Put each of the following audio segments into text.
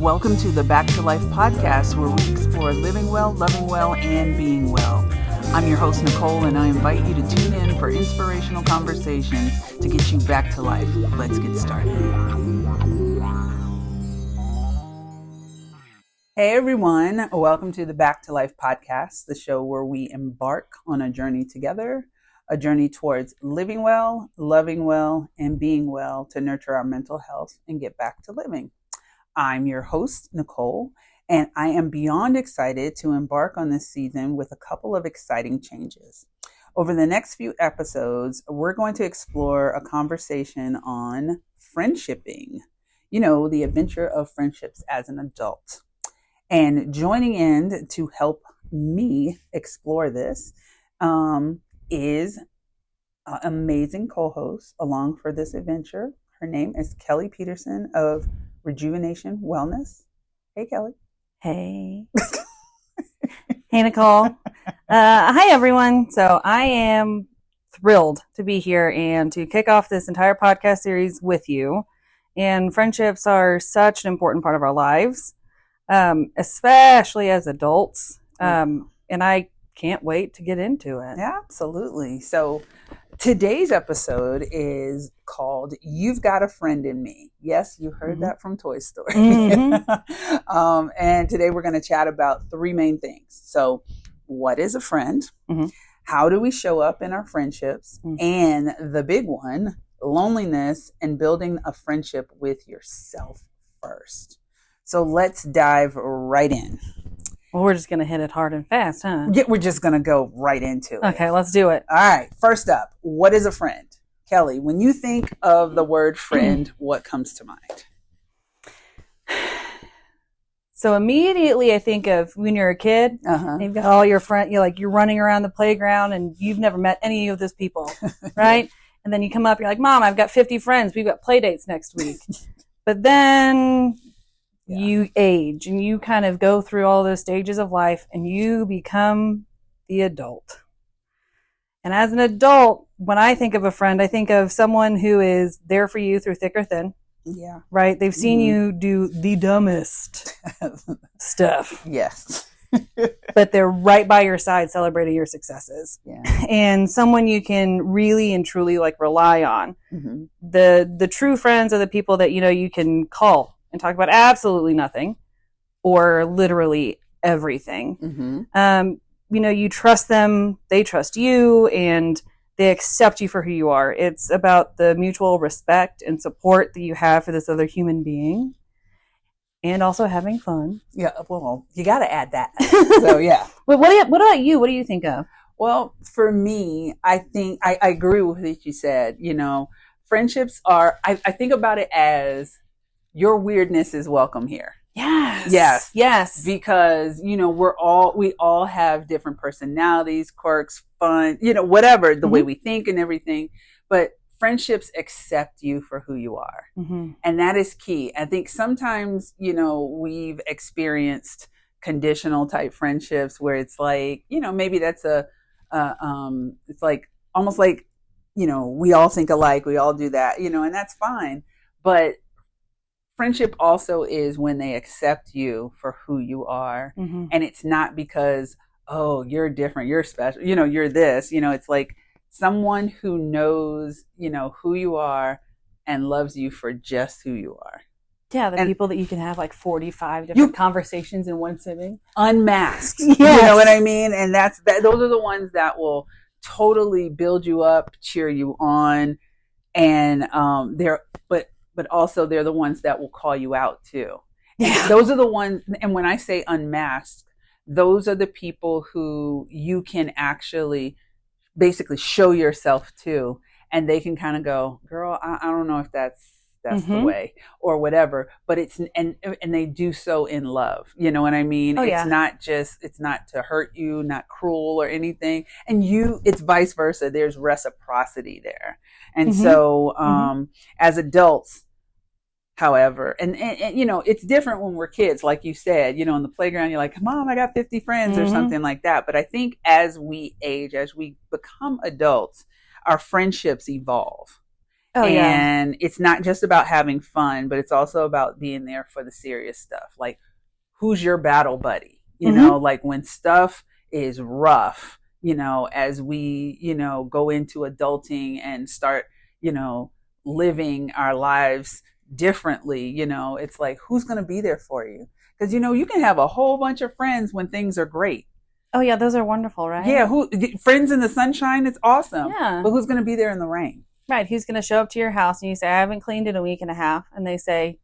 Welcome to the Back to Life podcast, where we explore living well, loving well, and being well. I'm your host, Nicole, and I invite you to tune in for inspirational conversations to get you back to life. Let's get started. Hey, everyone. Welcome to the Back to Life podcast, the show where we embark on a journey together, a journey towards living well, loving well, and being well to nurture our mental health and get back to living. I'm your host, Nicole, and I am beyond excited to embark on this season with a couple of exciting changes. Over the next few episodes, we're going to explore a conversation on friendshipping, the adventure of friendships as an adult. And joining in to help me explore this is an amazing co-host along for this adventure. Her name is Kelly Peterson of Rejuvenation Wellness. Hey, Kelly. Hey. Hey, Nicole. Hi, everyone. So I am thrilled to be here and to kick off this entire podcast series with you. And friendships are such an important part of our lives, especially as adults. And I can't wait to get into it. Yeah, absolutely. So today's episode is called You've Got a Friend in Me. Yes, you heard that from Toy Story. And today we're going to chat about three main things. So what is a friend? How do we show up in our friendships? And the big one, loneliness and building a friendship with yourself first. So let's dive right in. Well, we're just going to hit it hard and fast, huh? Yeah, we're just going to go right into it. Okay, let's do it. All right. First up, what is a friend? Kelly, when you think of the word friend, what comes to mind? So immediately I think of when you're a kid, you've got all your friends, you're running around the playground and you've never met any of those people, right? And then you come up, you're like, Mom, I've got 50 friends. We've got play dates next week. But then you age and you kind of go through all those stages of life and you become the adult. And as an adult, when I think of a friend, I think of someone who is there for you through thick or thin. Yeah. Right? They've seen you do the dumbest stuff. Yes. But they're right by your side celebrating your successes. Yeah. And someone you can really and truly rely on. The true friends are the people that you can call and talk about absolutely nothing or literally everything. You trust them, they trust you, and they accept you for who you are. It's about the mutual respect and support that you have for this other human being, and also having fun. Yeah, well, you got to add that. So, yeah. What about you? What do you think of? Well, for me, I think I agree with what you said. Friendships are, I think about it as your weirdness is welcome here. Yes. Because, we all have different personalities, quirks, fun, whatever, the way we think and everything. But friendships accept you for who you are. And that is key. I think sometimes, we've experienced conditional type friendships where it's like, maybe that's it's like almost like, we all think alike, we all do that, and that's fine. But friendship also is when they accept you for who you are. And it's not because, oh, you're different, you're special, you're this, it's like someone who knows, who you are and loves you for just who you are. Yeah, the people that you can have 45 different conversations in one sitting. Unmasked. Yes. You know what I mean? And those are the ones that will totally build you up, cheer you on. And but also they're the ones that will call you out too. Yeah. Those are the ones, and when I say unmasked, those are the people who you can actually basically show yourself to, and they can kind of go, girl, I don't know if that's the way or whatever, but it's, and they do so in love. You know what I mean? It's not to hurt you, not cruel or anything. And it's vice versa. There's reciprocity there. And so, as adults, however, and it's different when we're kids, like you said, in the playground, you're like, Mom, I got 50 friends or something like that. But I think as we age, as we become adults, our friendships evolve. And it's not just about having fun, but it's also about being there for the serious stuff. Like, who's your battle buddy? You know, like when stuff is rough, you know, as we, you know, go into adulting and start, you know, living our lives differently, you know, it's like, who's going to be there for you? Because, you know, you can have a whole bunch of friends when things are great. Oh, yeah, those are wonderful, right? Yeah, friends in the sunshine, it's awesome. Yeah. But who's going to be there in the rain? Right, who's going to show up to your house and you say, I haven't cleaned in a week and a half. And they say,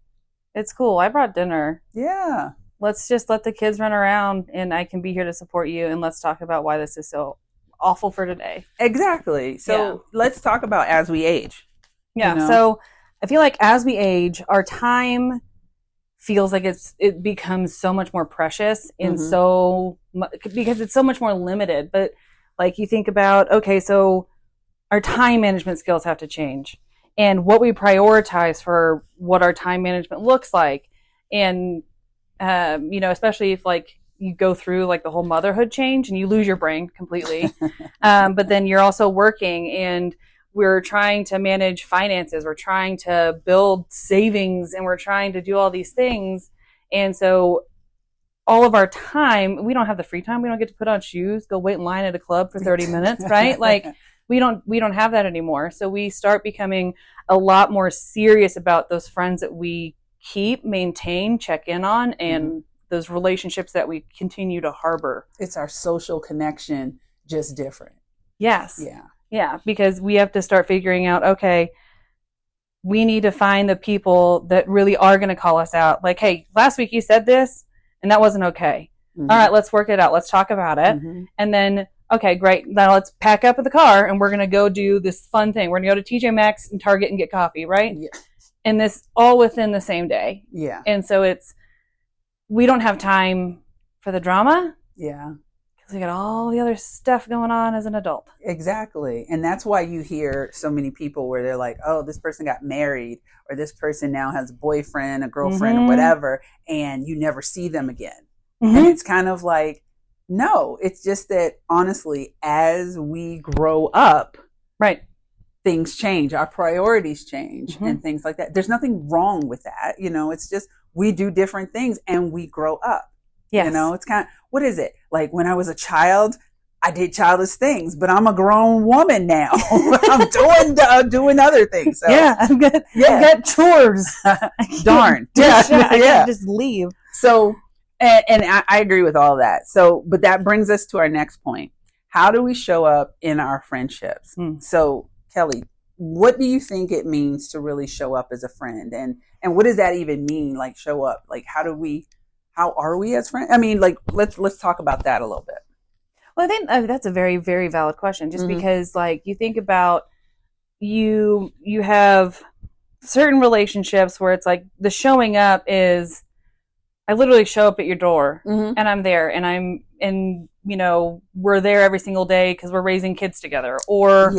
it's cool, I brought dinner. Yeah. Let's just let the kids run around and I can be here to support you. And let's talk about why this is so awful for today. Exactly. So let's talk about as we age. Yeah, you know? So I feel like as we age, our time feels like it becomes so much more precious and because it's so much more limited. But like you think about, okay, so our time management skills have to change and what we prioritize for what our time management looks like. And, you know, especially if like you go through like the whole motherhood change and you lose your brain completely. But then you're also working and we're trying to manage finances. We're trying to build savings and we're trying to do all these things. And so all of our time, we don't have the free time. We don't get to put on shoes, go wait in line at a club for 30 minutes, right? Like we don't have that anymore. So we start becoming a lot more serious about those friends that we keep, maintain, check in on, and those relationships that we continue to harbor. It's our social connection, just different. Yes. Yeah. Yeah, because we have to start figuring out, okay, we need to find the people that really are going to call us out. Like, hey, last week you said this and that wasn't okay. All right, let's work it out. Let's talk about it. And then, okay, great. Now let's pack up the car and we're going to go do this fun thing. We're going to go to TJ Maxx and Target and get coffee, right? Yeah. And this all within the same day. Yeah. And so we don't have time for the drama. Yeah. We got all the other stuff going on as an adult. Exactly. And that's why you hear so many people where they're like, oh, this person got married or this person now has a boyfriend, a girlfriend or whatever, and you never see them again. And it's kind of like, no, it's just that honestly, as we grow up, right, things change, our priorities change and things like that. There's nothing wrong with that. You know, it's just we do different things and we grow up. Yes. You know, it's kind of, what is it? Like when I was a child, I did childish things, but I'm a grown woman now. I'm doing other things. So. Yeah, I've got chores. Darn. I can't just leave. So, and I agree with all that. So, but that brings us to our next point. How do we show up in our friendships? So, Kelly, what do you think it means to really show up as a friend? And what does that even mean? Like show up? Like how are we as friends? I mean, like, let's talk about that a little bit. Well, I think that's a very, very valid question, just because, like, you think about you have certain relationships where it's like the showing up is, I literally show up at your door and I'm there and you know, we're there every single day because we're raising kids together. Or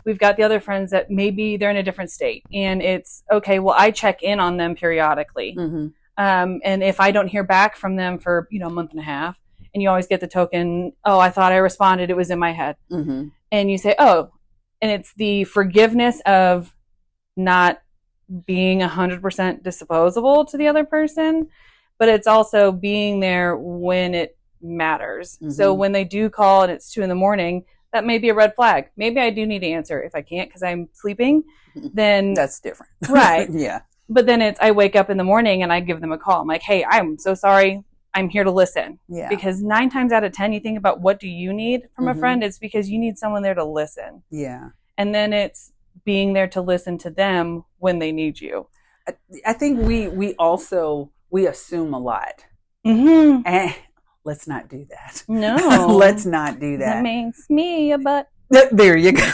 we've got the other friends that maybe they're in a different state and it's okay. Well, I check in on them periodically. And if I don't hear back from them for, you know, a month and a half, and you always get the token, oh, I thought I responded, it was in my head. And you say, oh, and it's the forgiveness of not being 100% disposable to the other person, but it's also being there when it matters. So when they do call and it's 2 a.m, that may be a red flag. Maybe I do need to answer. If I can't because I'm sleeping, then that's different. Right. Yeah. But then I wake up in the morning and I give them a call. I'm like, hey, I'm so sorry. I'm here to listen. Yeah. Because 9 times out of 10, you think about what do you need from a friend? It's because you need someone there to listen. Yeah. And then it's being there to listen to them when they need you. I think we also assume a lot. And let's not do that. No. Let's not do that. That makes me a butt. There you go.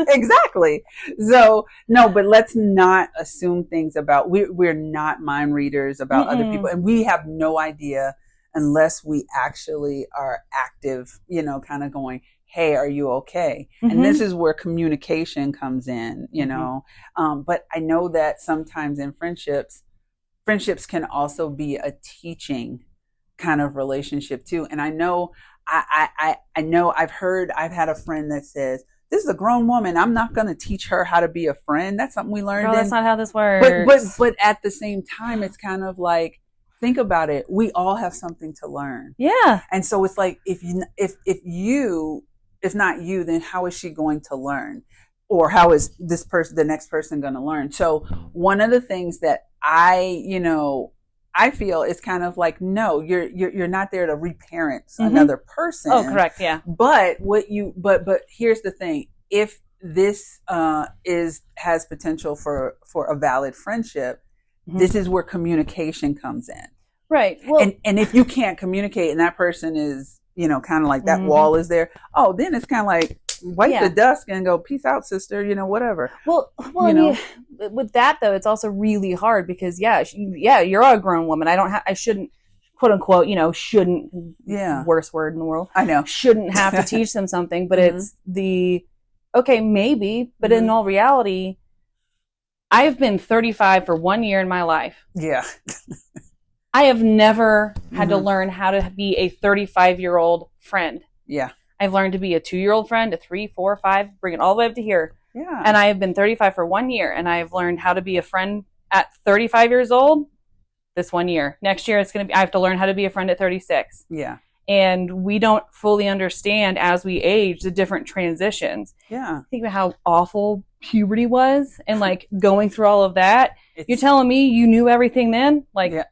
Exactly. So no, but let's not assume things about, we're not mind readers about other people. And we have no idea unless we actually are active, you know, kind of going, hey, are you okay? And this is where communication comes in, you know. But I know that sometimes in friendships can also be a teaching kind of relationship too. And I know, I've had a friend that says, this is a grown woman. I'm not going to teach her how to be a friend. That's something we learned. Girl, that's not how this works. But at the same time, it's kind of like, think about it. We all have something to learn. Yeah. And so it's like, if not you, then how is she going to learn? Or how is the next person going to learn? So one of the things that I feel is kind of like, no, you're not there to reparent another person. Oh, correct. Yeah. But but here's the thing. If this has potential for a valid friendship, this is where communication comes in. Right. Well, and if you can't communicate and that person is, kind of like that wall is there, then it's kind of like, wipe the dust and go, peace out, sister, whatever. Well, with that though, it's also really hard because you're a grown woman. I shouldn't, quote unquote, worst word in the world. I know. Shouldn't have to teach them something, but it's maybe, but in all reality, I've been 35 for 1 year in my life. Yeah. I have never had to learn how to be a 35-year-old friend. Yeah. I've learned to be a 2-year-old friend, a 3, 4, 5, bring it all the way up to here. Yeah. And I have been 35 for 1 year, and I've learned how to be a friend at 35 years old this 1 year. Next year, I have to learn how to be a friend at 36. Yeah. And we don't fully understand as we age the different transitions. Yeah. Think about how awful puberty was and like going through all of that. You're telling me you knew everything then? Like, yeah.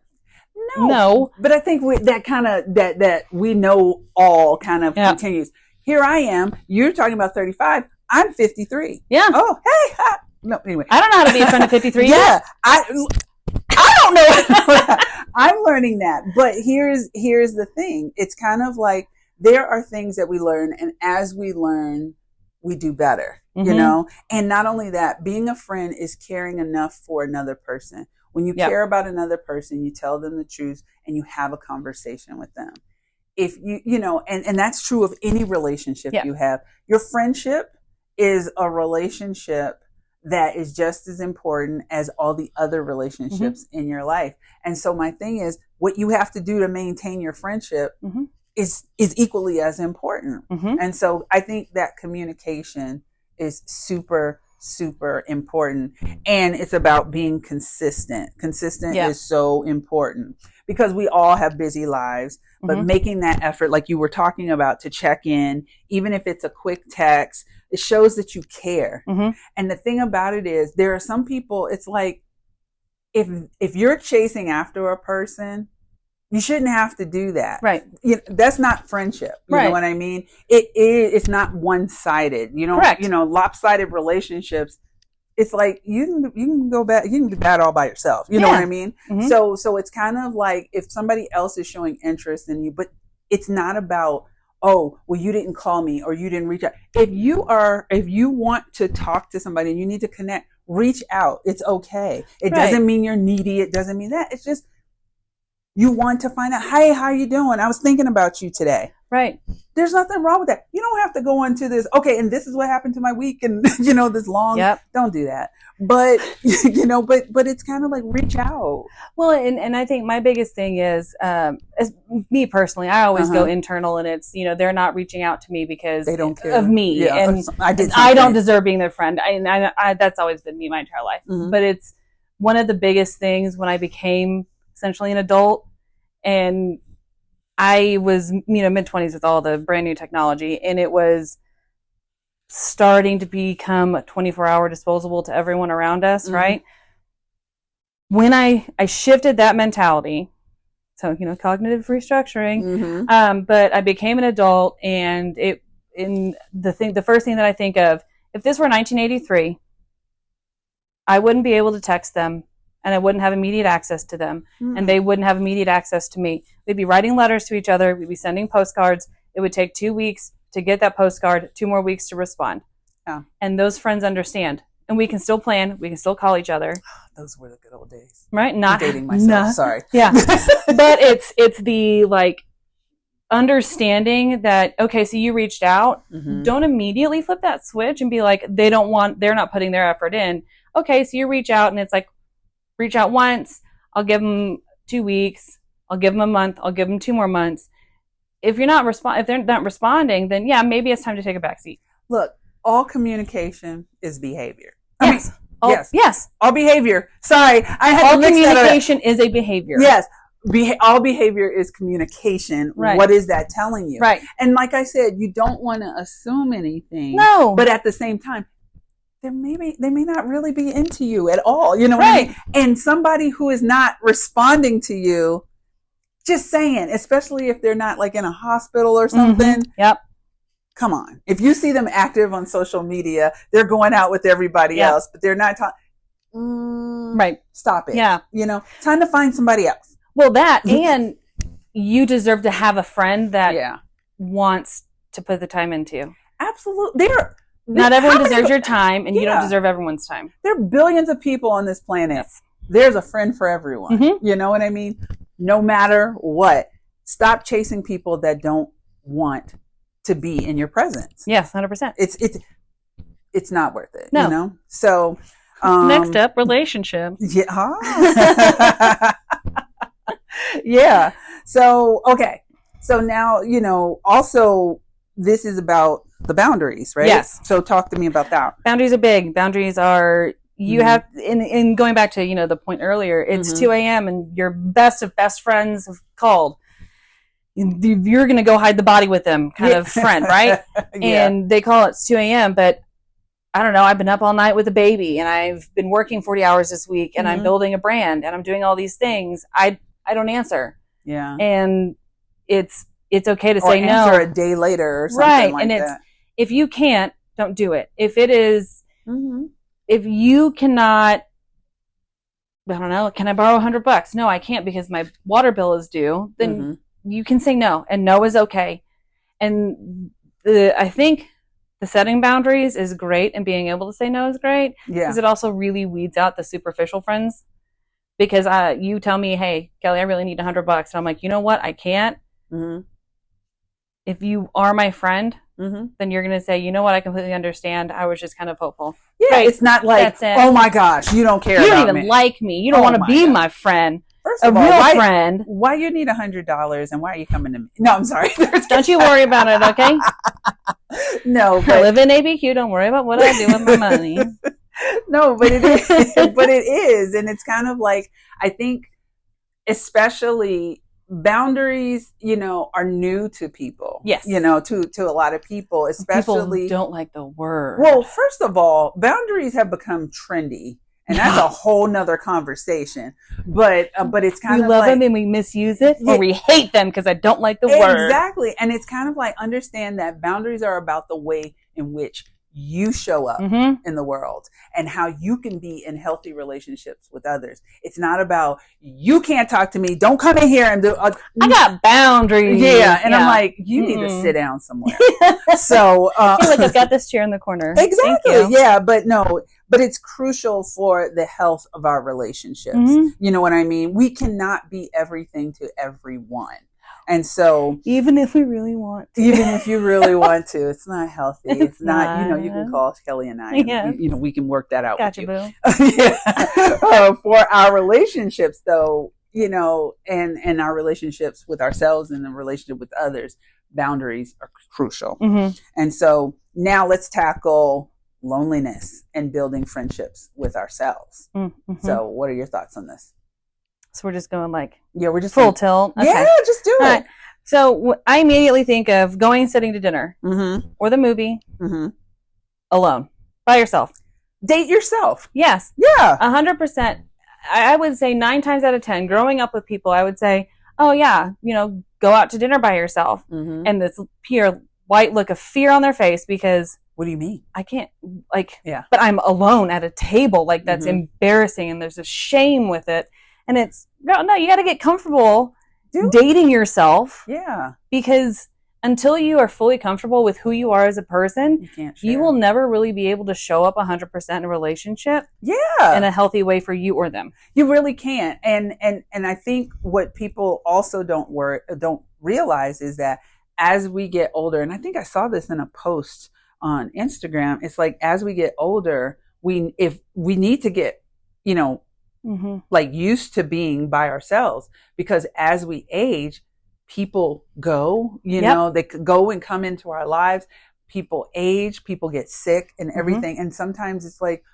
No. But I think that we know all kind of continues. Here I am. You're talking about 35. I'm 53. Yeah. Oh, hey. Hi. No, anyway. I don't know how to be a friend at 53. Yeah. I don't know. I'm learning that. But here's the thing. It's kind of like there are things that we learn, and as we learn, we do better, And not only that, being a friend is caring enough for another person. When you care about another person, you tell them the truth and you have a conversation with them. If and that's true of any relationship you have. Your friendship is a relationship that is just as important as all the other relationships in your life. And so my thing is, what you have to do to maintain your friendship is equally as important. And so I think that communication is super, super important. And it's about being consistent. Consistent is so important because we all have busy lives, but making that effort, like you were talking about, to check in, even if it's a quick text, it shows that you care. And the thing about it is, there are some people, it's like, if you're chasing after a person, you shouldn't have to do that. Right. That's not friendship. You know what I mean? It's not one-sided. Correct. Lopsided relationships. It's like you can go back. You can do that all by yourself. You know what I mean? So it's kind of like if somebody else is showing interest in you, but it's not about, oh, well, you didn't call me or you didn't reach out. If you want to talk to somebody and you need to connect, reach out. It's okay. It doesn't mean you're needy. It doesn't mean that. It's just, you want to find out, hey, how you doing? I was thinking about you today. Right. There's nothing wrong with that. You don't have to go into this, okay, and this is what happened to my week and, this long. Don't do that. But, but it's kind of like reach out. Well, and I think my biggest thing is, as me personally, I always go internal, and it's, they're not reaching out to me because they don't care of me. Yeah. And I don't deserve being their friend. I that's always been me my entire life. But it's one of the biggest things when I became essentially an adult, and I was, mid-20s with all the brand new technology, and it was starting to become 24-hour disposable to everyone around us, right? When I shifted that mentality, so, cognitive restructuring, but I became an adult, and the first thing that I think of, if this were 1983, I wouldn't be able to text them, and I wouldn't have immediate access to them, and they wouldn't have immediate access to me. We'd be writing letters to each other. We'd be sending postcards. It would take 2 weeks to get that postcard, 2 more weeks to respond. Yeah. And those friends understand. And we can still plan. We can still call each other. Those were the good old days. Right? I'm dating myself. Sorry. Yeah. But it's the, understanding that, okay, so you reached out. Don't immediately flip that switch and be like, they're not putting their effort in. Okay, so you reach out, and it's like, reach out once, I'll give them 2 weeks, I'll give them a month, I'll give them 2 more months. If they're not responding, then maybe it's time to take a back seat. Look, all communication is behavior. Yes. Yes. All behavior. Sorry, I had all to mix communication is a behavior. Yes. All behavior is communication. Right. What is that telling you? Right. And like I said, you don't want to assume anything. No. But at the same time, they may not really be into you at all. You know what right. I mean? And somebody who is not responding to you, just saying, especially if they're not like in a hospital or something. Mm-hmm. Yep. Come on. If you see them active on social media, they're going out with everybody else, but they're not talking. Right. Stop it. Yeah. You know, time to find somebody else. Well, that, and you deserve to have a friend that wants to put the time into you. Absolutely. Not everyone deserves your time, and you don't deserve everyone's time. There are billions of people on this planet. Yes. There's a friend for everyone. Mm-hmm. You know what I mean? No matter what. Stop chasing people that don't want to be in your presence. Yes, 100%. It's not worth it. No. You know? So next up, relationships. Yeah. Yeah. So okay. So now, you know, also this is about the boundaries, right? Yes. So talk to me about that. Boundaries are big. Boundaries are have in going back to, you know, the point earlier, it's 2 a.m. and your best of best friends have called. You're going to go hide the body with them kind of friend, right? And they call it 2 a.m. But I don't know, I've been up all night with a baby and I've been working 40 hours this week and I'm building a brand and I'm doing all these things. I don't answer. Yeah. And it's okay to say no. Answer a day later or something right. like and that. If you can't, don't do it. If it is, if you cannot, I don't know, can I borrow $100? No, I can't because my water bill is due. Then you can say no, and no is okay. And I think the setting boundaries is great, and being able to say no is great because it also really weeds out the superficial friends. Because you tell me, hey, Kelly, I really need $100, and I'm like, you know what, I can't. If you are my friend, then you're going to say, you know what, I completely understand. I was just kind of hopeful. Yeah, right. It's not like, oh my gosh, you don't care about me. You don't even like me. You don't want to be my friend. First of all, real friend. Why you need $100 and why are you coming to me? No, I'm sorry. Don't you worry about it, okay? No, but I live in ABQ. Don't worry about what I do with my money. No, but it is. But it is. And it's kind of like, I think, especially boundaries, you know, are new to people. Yes. You know, to a lot of people, especially. People don't like the word. Well, first of all, boundaries have become trendy. And that's a whole nother conversation. But it's kind of we love like, them and we misuse it, or we hate them because I don't like the word. Exactly. And it's kind of like, understand that boundaries are about the way in which you show up in the world and how you can be in healthy relationships with others. It's not about, you can't talk to me. Don't come in here and do. I got boundaries. Yeah. And I'm like, you need to sit down somewhere. So, look, I've got this chair in the corner. Exactly. Yeah. But it's crucial for the health of our relationships. You know what I mean? We cannot be everything to everyone. And so, even if we really want to, even if you really want to, it's not healthy. It's not, you know, you can call Kelly and I, and you know, we can work that out. Gotcha, with you. Boo. For our relationships though, you know, and our relationships with ourselves and the relationship with others, boundaries are crucial. And so now let's tackle loneliness and building friendships with ourselves. So what are your thoughts on this? So we're just going like, we're just full tilt. Okay. Yeah, just do it. Right. So I immediately think of going sitting to dinner or the movie alone by yourself. Date yourself. Yes. Yeah. 100%. I would say 9 times out of 10, growing up with people, I would say, oh yeah, you know, go out to dinner by yourself. And this pure white look of fear on their face because, what do you mean? I can't, but I'm alone at a table. Like that's embarrassing and there's a shame with it. And it's, no, you got to get comfortable dating yourself. Yeah. Because until you are fully comfortable with who you are as a person, you will never really be able to show up 100% in a relationship. Yeah. In a healthy way for you or them. You really can't. And I think what people also don't realize is that as we get older, and I think I saw this in a post on Instagram, it's like, as we get older, if we need to get, you know, like used to being by ourselves, because as we age, people go, you know, they go and come into our lives. people age, people get sick and everything. And sometimes it's like,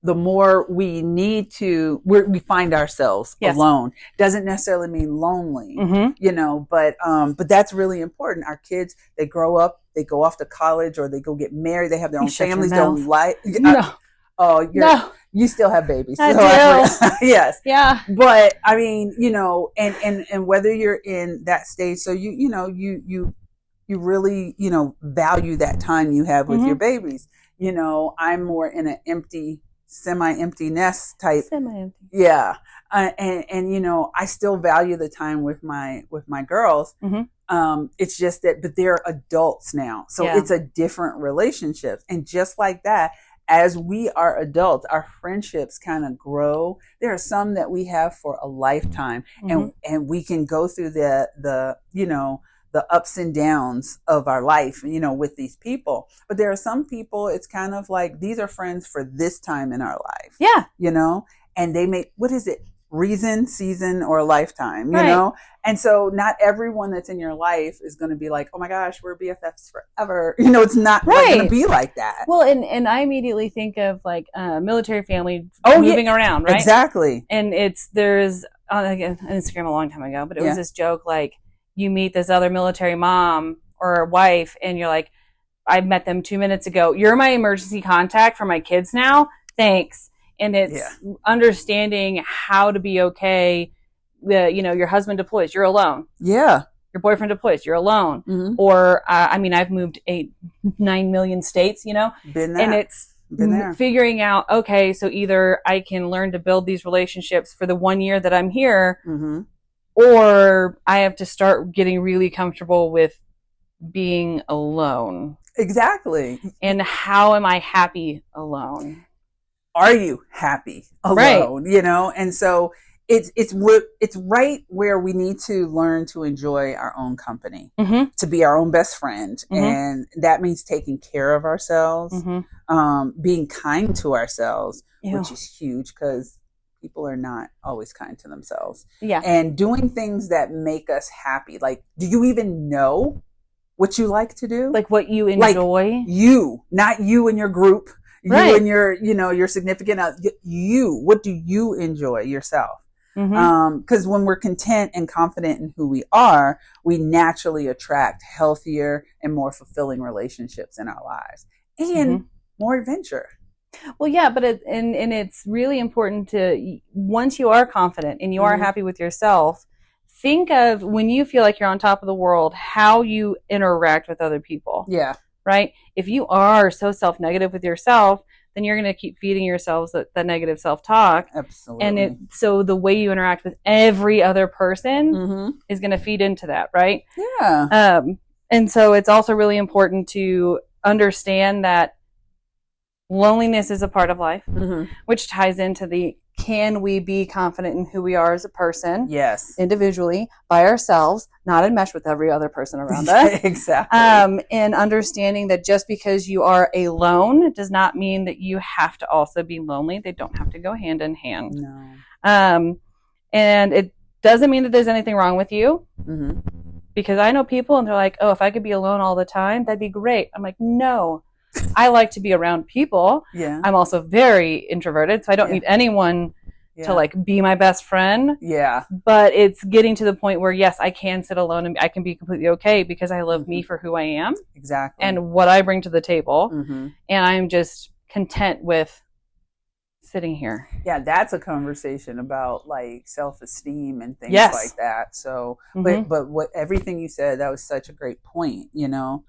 the more we need to, we find ourselves alone. Doesn't necessarily mean lonely, you know, but that's really important. Our kids, they grow up, they go off to college, or they go get married. They have their own families, their own life. You still have babies. I do. Yes. Yeah. But I mean, you know, and whether you're in that stage, so you really, you know, value that time you have with your babies. You know, I'm more in an semi-empty nest type. Semi-empty. Yeah. And you know, I still value the time with my girls. It's just that, but they're adults now. So it's a different relationship. And just like that, as we are adults, our friendships kind of grow. There are some that we have for a lifetime, and we can go through the you know, the ups and downs of our life, you know, with these people. But there are some people, it's kind of like, these are friends for this time in our life. Yeah. You know, and they make, what is it? Reason, season, or a lifetime, you know? And so not everyone that's in your life is going to be like, oh my gosh, we're BFFs forever. You know, it's not going to be like that. Well, and I immediately think of like a military family moving around, right? Exactly. And there's on Instagram a long time ago, but it was this joke, like, you meet this other military mom or wife, and you're like, I met them 2 minutes ago. You're my emergency contact for my kids now. Thanks. And it's understanding how to be okay. You know, your husband deploys, you're alone. Yeah. Your boyfriend deploys, you're alone. Or, I mean, I've moved 9 million states, you know, and it's figuring out, okay, so either I can learn to build these relationships for the 1 year that I'm here, or I have to start getting really comfortable with being alone. Exactly. And how am I happy alone? Are you happy alone? Right. You know, and so it's right where we need to learn to enjoy our own company, to be our own best friend, and that means taking care of ourselves, being kind to ourselves, which is huge because people are not always kind to themselves. Yeah. And doing things that make us happy. Like, do you even know what you like to do? Like what you enjoy? Like you, not you and your group, you and your, you know, your significant other. You, what do you enjoy yourself? Because when we're content and confident in who we are, we naturally attract healthier and more fulfilling relationships in our lives and more adventure. Well, yeah, but it's really important to, once you are confident and you are happy with yourself, think of when you feel like you're on top of the world, how you interact with other people. Yeah. Right? If you are so self-negative with yourself, then you're going to keep feeding yourselves that negative self-talk. Absolutely. And so the way you interact with every other person is going to feed into that, right? Yeah. And so it's also really important to understand that loneliness is a part of life, which ties into the, can we be confident in who we are as a person? Yes. Individually, by ourselves, not enmeshed with every other person around us. Exactly. And understanding that just because you are alone does not mean that you have to also be lonely. They don't have to go hand in hand. No. And it doesn't mean that there's anything wrong with you. Because I know people and they're like, oh, if I could be alone all the time, that'd be great. I'm like, no. I like to be around people. Yeah. I'm also very introverted, so I don't need anyone to like be my best friend. Yeah. But it's getting to the point where, yes, I can sit alone and I can be completely okay because I love me for who I am. Exactly. And what I bring to the table. And I'm just content with sitting here. Yeah, that's a conversation about like self-esteem and things like that. So, but what everything you said, that was such a great point, you know.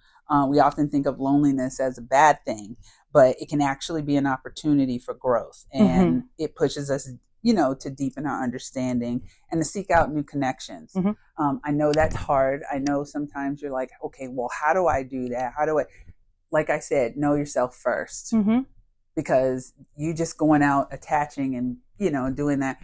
We often think of loneliness as a bad thing, but it can actually be an opportunity for growth. And it pushes us, you know, to deepen our understanding and to seek out new connections. I know that's hard. I know sometimes you're like, okay, well, how do I do that? How do I, like I said, know yourself first. Because you just going out attaching and, you know, doing that,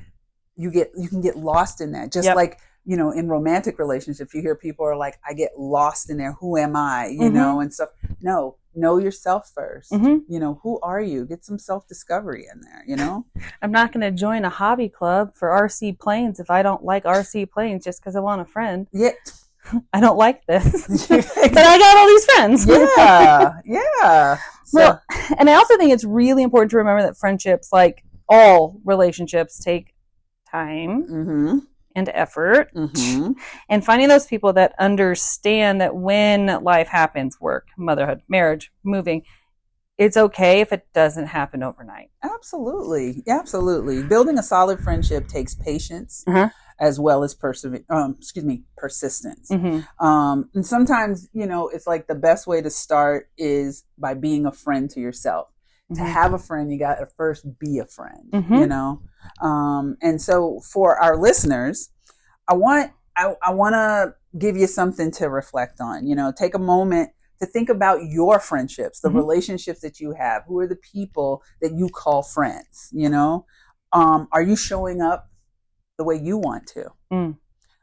you can get lost in that. Just like, you know, in romantic relationships, you hear people are like, I get lost in there. Who am I? You know, and stuff. No, know yourself first. You know, who are you? Get some self-discovery in there, you know? I'm not going to join a hobby club for RC planes if I don't like RC planes just because I want a friend. Yeah. I don't like this, but I got all these friends. Yeah. Well, and I also think it's really important to remember that friendships, like all relationships, take time and effort, and finding those people that understand that when life happens, work, motherhood, marriage, moving, it's okay if it doesn't happen overnight. Absolutely. Building a solid friendship takes patience as well as persistence. And sometimes, it's like the best way to start is by being a friend to yourself. To have a friend, you got to first be a friend, and so for our listeners, I want to give you something to reflect on. Take a moment to think about your friendships, the relationships that you have. Who are the people that you call friends? Are you showing up the way you want to?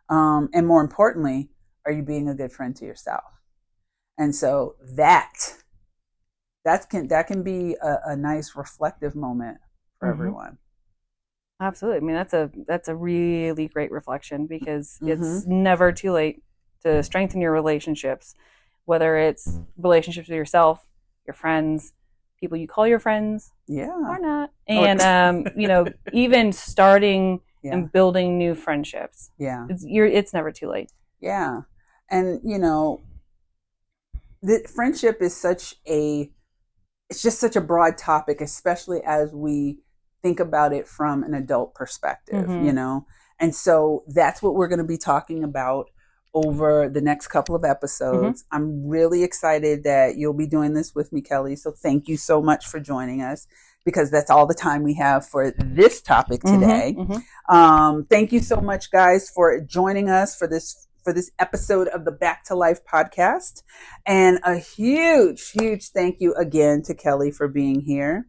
And more importantly, are you being a good friend to yourself? And so that can be a nice reflective moment for everyone. Absolutely. I mean, that's a really great reflection, because it's never too late to strengthen your relationships, whether it's relationships with yourself, your friends, people you call your friends, or not, and even starting and building new friendships. It's never too late. And the friendship is it's just such a broad topic, especially as we think about it from an adult perspective, and so that's what we're going to be talking about over the next couple of episodes. I'm really excited that you'll be doing this with me, Kelly. So thank you so much for joining us, because that's all the time we have for this topic today. Thank you so much, guys, for joining us for this episode of the Back to Life podcast. And a huge, huge thank you again to Kelly for being here.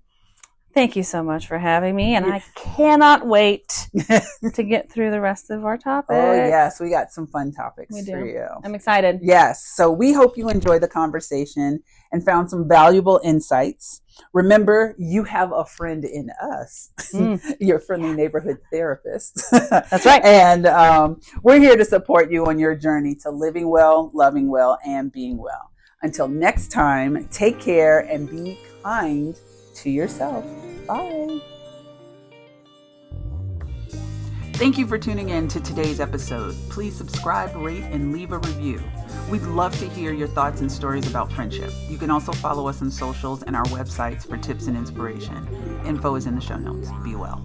Thank you so much for having me, and I cannot wait to get through the rest of our topics. Oh, yes. We got some fun topics for you. I'm excited. Yes. So we hope you enjoyed the conversation and found some valuable insights. Remember, you have a friend in us, your friendly neighborhood therapist. That's right. And we're here to support you on your journey to living well, loving well, and being well. Until next time, take care and be kind to yourself. Bye. Thank you for tuning in to today's episode. Please subscribe, rate, and leave a review. We'd love to hear your thoughts and stories about friendship. You can also follow us on socials and our websites for tips and inspiration. Info is in the show notes. Be well.